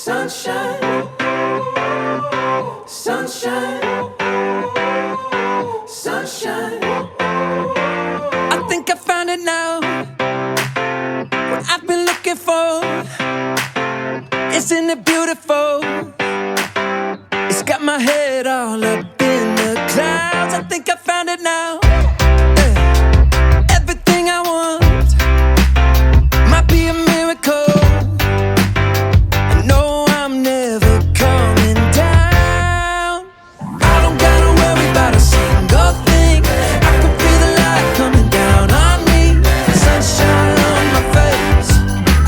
Sunshine, sunshine, sunshine. I think I found it now. What I've been looking for. Isn't it beautiful? It's got my head all up in the clouds. I think I found it now. Everything I want might be a miracle. I know I'm never coming down. I don't gotta worry about a single thing. I can feel the light coming down on me. Sunshine on my face.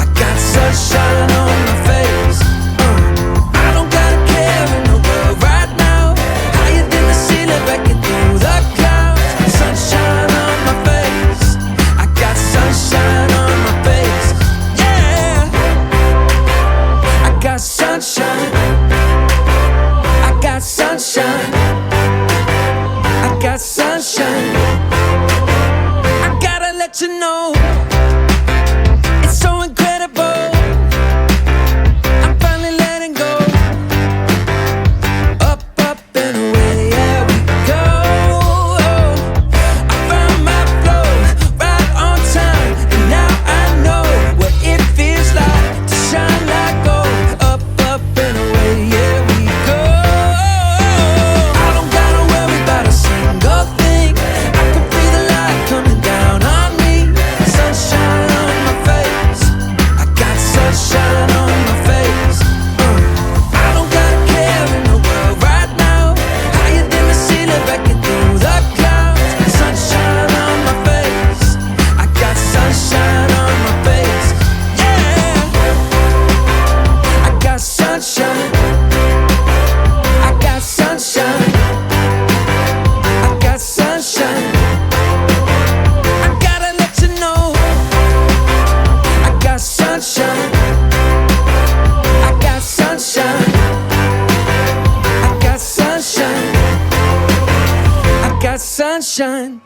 I got sunshine on my face. I don't got a care in the world right now. Higher than the ceiling, breaking through the clouds. Sunshine on my face. I got sunshine on my face. Yeah, I got sunshine. I got sunshine. I got sunshine. I gotta let you know, it's so incredible. I'm finally letting go. Up, up and away, yeah we go. I found my flow right on time, and now I know what it feels like to shine like gold. Up, up and away, yeah we go. I don't gotta worry about a single thing. I can feel the light coming down on me. Sunshine on my face. I got sunshine on my face. I don't got a care in the world right now. Higher than the ceiling, breaking through the clouds. Sunshine on my face. I got sunshine on my face. Yeah, I got sunshine. I got sunshine. I got sunshine. I gotta let you know, I got sunshine. I got sunshine. I got sunshine. I got sunshine.